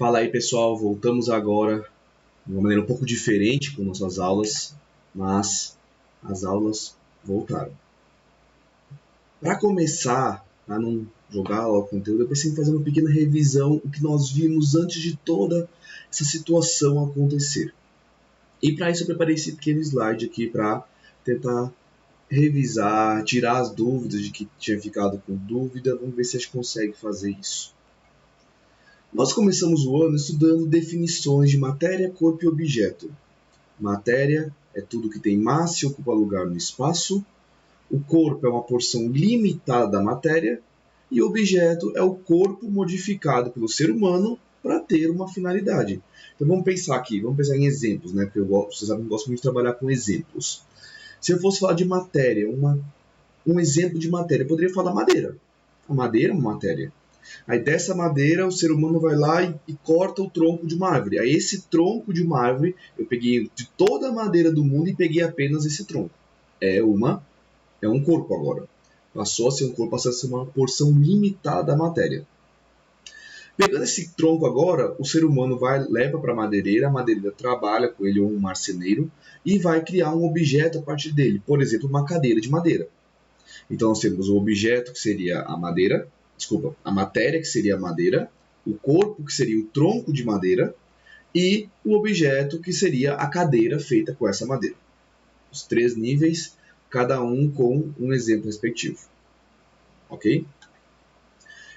Fala aí, pessoal, voltamos agora de uma maneira um pouco diferente com nossas aulas, mas as aulas voltaram. Para começar a não jogar o conteúdo, eu pensei em fazer uma pequena revisão do que nós vimos antes de toda essa situação acontecer. E para isso eu preparei esse pequeno slide aqui para tentar revisar, tirar as dúvidas de que tinha ficado com dúvida. Vamos ver se a gente consegue fazer isso. Nós começamos o ano estudando definições de matéria, corpo e objeto. Matéria é tudo que tem massa e ocupa lugar no espaço. O corpo é uma porção limitada da matéria. E o objeto é o corpo modificado pelo ser humano para ter uma finalidade. Então vamos pensar aqui, vamos pensar em exemplos, né? Porque vocês sabem que eu gosto muito de trabalhar com exemplos. Se eu fosse falar de matéria, um exemplo de matéria, eu poderia falar madeira. A madeira é uma matéria. Aí dessa madeira o ser humano vai lá e corta o tronco de uma árvore. Aí esse tronco de uma árvore, eu peguei de toda a madeira do mundo e peguei apenas esse tronco. É um corpo agora. Passou a ser um corpo, passou a ser uma porção limitada da matéria. Pegando esse tronco agora, o ser humano leva para a madeireira trabalha com ele, ou um marceneiro, e vai criar um objeto a partir dele. Por exemplo, uma cadeira de madeira. Então nós temos o objeto, que seria a matéria, que seria a madeira, o corpo, que seria o tronco de madeira, e o objeto, que seria a cadeira feita com essa madeira. Os 3 níveis, cada um com um exemplo respectivo. Ok?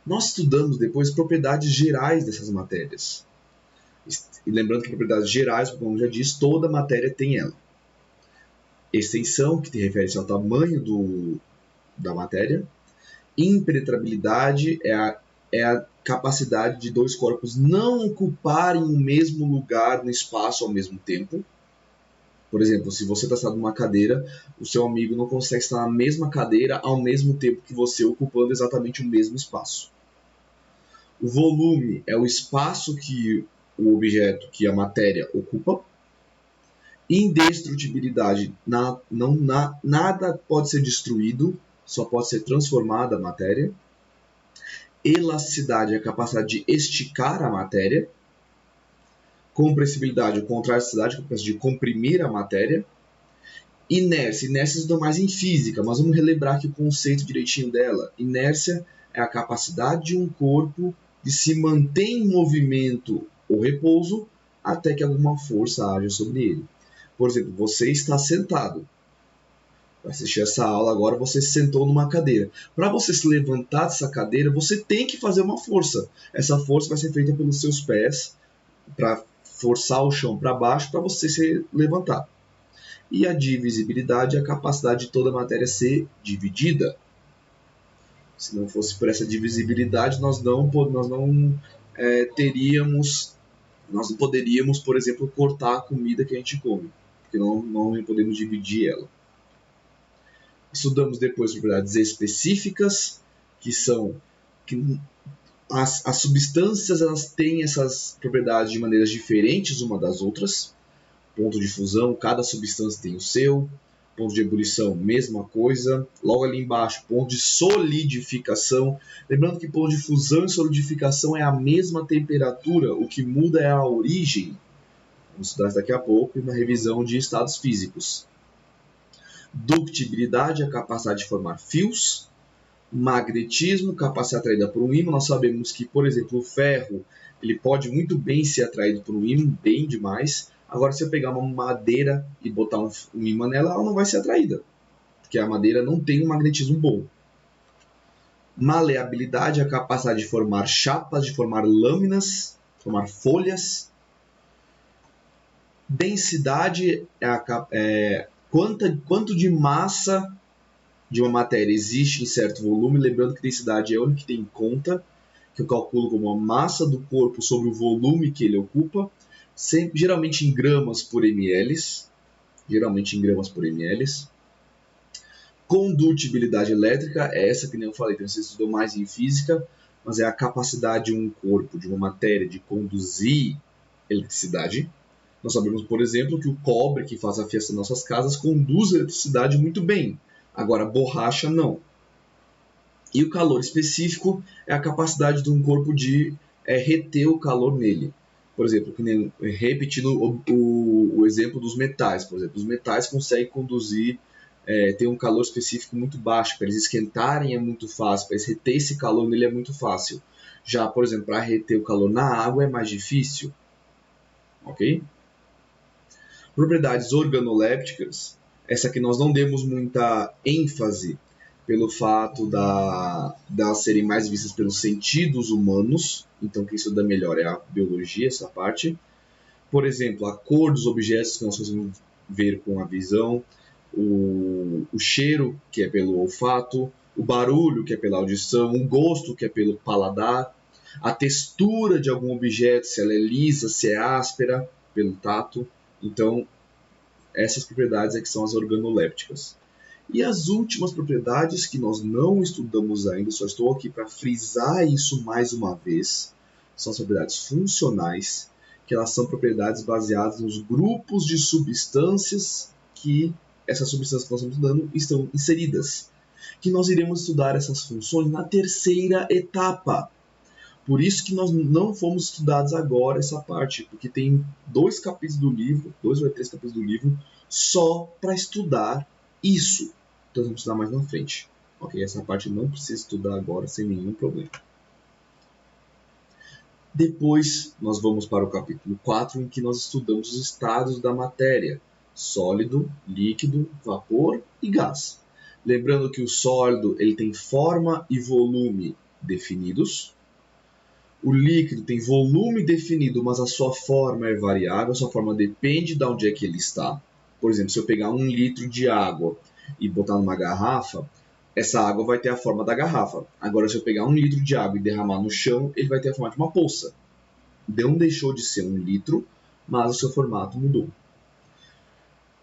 Nós estudamos depois propriedades gerais dessas matérias. E lembrando que propriedades gerais, como já diz, toda matéria tem ela. Extensão, que refere-se ao tamanho da matéria. Impenetrabilidade é a capacidade de 2 corpos não ocuparem o mesmo lugar no espaço ao mesmo tempo. Por exemplo, se você está sentado numa cadeira, o seu amigo não consegue estar na mesma cadeira ao mesmo tempo que você, ocupando exatamente o mesmo espaço. O volume é o espaço que o objeto, que a matéria ocupa. Indestrutibilidade, nada pode ser destruído, só pode ser transformada a matéria. Elasticidade é a capacidade de esticar a matéria. Compressibilidade, o contrário de elasticidade, a capacidade de comprimir a matéria. Inércia se dá mais em física, mas vamos relembrar aqui o conceito direitinho dela. Inércia é a capacidade de um corpo de se manter em movimento ou repouso até que alguma força haja sobre ele. Por exemplo, você está sentado. Para assistir essa aula agora, você se sentou numa cadeira. Para você se levantar dessa cadeira, você tem que fazer uma força. Essa força vai ser feita pelos seus pés, para forçar o chão para baixo, para você se levantar. E a divisibilidade é a capacidade de toda a matéria ser dividida. Se não fosse por essa divisibilidade, nós não poderíamos, por exemplo, cortar a comida que a gente come, porque não podemos dividir ela. Estudamos depois propriedades específicas, que são que as substâncias elas têm essas propriedades de maneiras diferentes uma das outras. Ponto de fusão, cada substância tem o seu. Ponto de ebulição, mesma coisa. Logo ali embaixo, ponto de solidificação. Lembrando que ponto de fusão e solidificação é a mesma temperatura, o que muda é a origem. Vamos estudar isso daqui a pouco na revisão de estados físicos. Ductibilidade, a capacidade de formar fios. Magnetismo, capacidade atraída por um ímã. Nós sabemos que, por exemplo, o ferro ele pode muito bem ser atraído por um ímã, bem demais. Agora, se eu pegar uma madeira e botar um ímã nela, ela não vai ser atraída, porque a madeira não tem um magnetismo bom. Maleabilidade, a capacidade de formar chapas, de formar lâminas, formar folhas. Densidade é quanto de massa de uma matéria existe em certo volume. Lembrando que densidade é o único que tem em conta, que eu calculo como a massa do corpo sobre o volume que ele ocupa, geralmente em gramas por ml. Condutibilidade elétrica é essa que nem eu falei, então você estudou mais em física, mas é a capacidade de um corpo, de uma matéria, de conduzir eletricidade. Nós sabemos, por exemplo, que o cobre que faz a fiação das nossas casas conduz a eletricidade muito bem. Agora, a borracha não. E o calor específico é a capacidade de um corpo de é reter o calor nele. Por exemplo, repetindo o exemplo dos metais, por exemplo, os metais conseguem conduzir, tem um calor específico muito baixo, para eles esquentarem é muito fácil, para eles reter esse calor nele é muito fácil. Já, por exemplo, para reter o calor na água é mais difícil. Ok? Propriedades organolépticas, essa que nós não demos muita ênfase pelo fato das serem mais vistas pelos sentidos humanos, então quem estuda melhor é a biologia, essa parte. Por exemplo, a cor dos objetos que nós conseguimos ver com a visão, o cheiro, que é pelo olfato, o barulho, que é pela audição, o gosto, que é pelo paladar, a textura de algum objeto, se ela é lisa, se é áspera, pelo tato. Então, essas propriedades é que são as organolépticas. E as últimas propriedades que nós não estudamos ainda, só estou aqui para frisar isso mais uma vez, são as propriedades funcionais, que elas são propriedades baseadas nos grupos de substâncias que essas substâncias que nós estamos estudando estão inseridas. Que nós iremos estudar essas funções na terceira etapa. Por isso que nós não fomos estudados agora essa parte, porque tem 2 capítulos do livro, 2 ou 3 capítulos do livro, só para estudar isso. Então vamos estudar mais na frente. Ok? Essa parte não precisa estudar agora sem nenhum problema. Depois nós vamos para o capítulo 4, em que nós estudamos os estados da matéria: sólido, líquido, vapor e gás. Lembrando que o sólido ele tem forma e volume definidos. O líquido tem volume definido, mas a sua forma é variável, a sua forma depende de onde é que ele está. Por exemplo, se eu pegar 1 litro de água e botar numa garrafa, essa água vai ter a forma da garrafa. Agora, se eu pegar 1 litro de água e derramar no chão, ele vai ter a forma de uma poça. Não deixou de ser 1 litro, mas o seu formato mudou.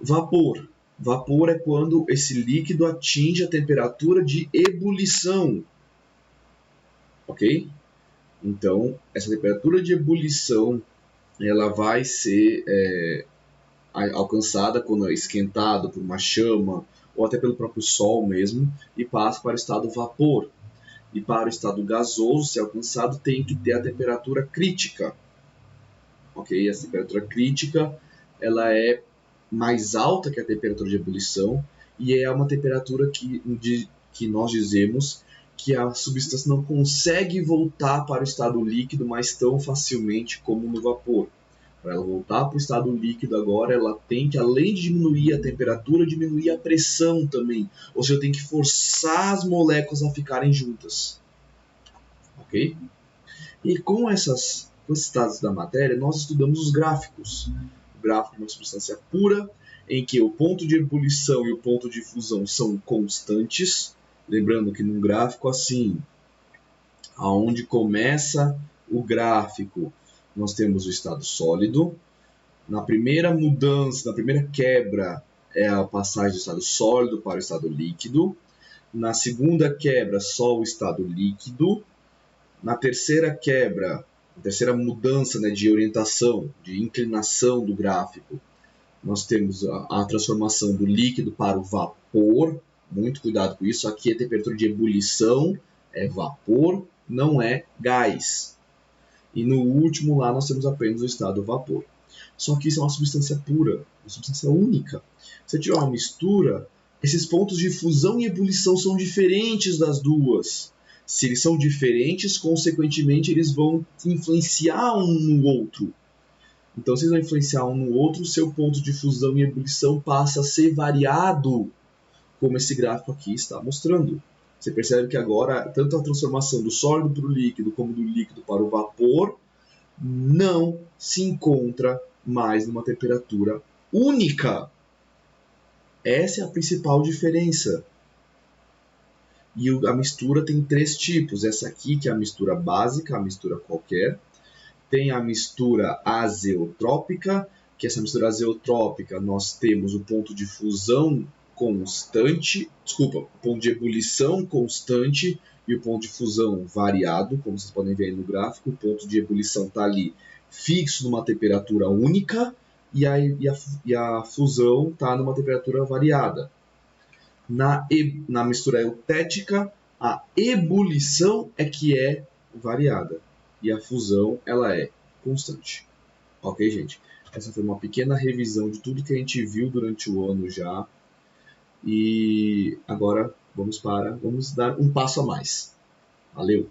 Vapor. Vapor é quando esse líquido atinge a temperatura de ebulição. Ok? Então, essa temperatura de ebulição ela vai ser alcançada quando é esquentado por uma chama ou até pelo próprio sol mesmo e passa para o estado vapor. E para o estado gasoso ser alcançado tem que ter a temperatura crítica. Ok? Essa temperatura crítica ela é mais alta que a temperatura de ebulição e é uma temperatura que nós dizemos que a substância não consegue voltar para o estado líquido mais tão facilmente como no vapor. Para ela voltar para o estado líquido agora, ela tem que, além de diminuir a temperatura, diminuir a pressão também. Ou seja, tem que forçar as moléculas a ficarem juntas. Ok? E com esses estados da matéria, nós estudamos os gráficos. O gráfico é uma substância pura, em que o ponto de ebulição e o ponto de fusão são constantes. Lembrando que num gráfico assim, aonde começa o gráfico, nós temos o estado sólido. Na primeira mudança, na primeira quebra, é a passagem do estado sólido para o estado líquido. Na segunda quebra, só o estado líquido. Na terceira quebra, a terceira mudança, né, de orientação, de inclinação do gráfico, nós temos a transformação do líquido para o vapor. Muito cuidado com isso. Aqui a temperatura de ebulição é vapor, não é gás. E no último lá nós temos apenas o estado vapor. Só que isso é uma substância pura, uma substância única. Se você tiver uma mistura, esses pontos de fusão e ebulição são diferentes das duas. Se eles são diferentes, consequentemente eles vão influenciar um no outro. Então, se eles vão influenciar um no outro, o seu ponto de fusão e ebulição passa a ser variado, como esse gráfico aqui está mostrando. Você percebe que agora, tanto a transformação do sólido para o líquido, como do líquido para o vapor, não se encontra mais numa temperatura única. Essa é a principal diferença. E a mistura tem 3 tipos. Essa aqui, que é a mistura básica, a mistura qualquer. Tem a mistura azeotrópica, que essa mistura azeotrópica nós temos o ponto de fusão constante, o ponto de ebulição constante e o ponto de fusão variado, como vocês podem ver aí no gráfico. O ponto de ebulição está ali fixo numa temperatura única e a fusão está numa temperatura variada. Na mistura eutética, a ebulição é que é variada e a fusão ela é constante. Ok, gente? Essa foi uma pequena revisão de tudo que a gente viu durante o ano já. E agora vamos dar um passo a mais. Valeu!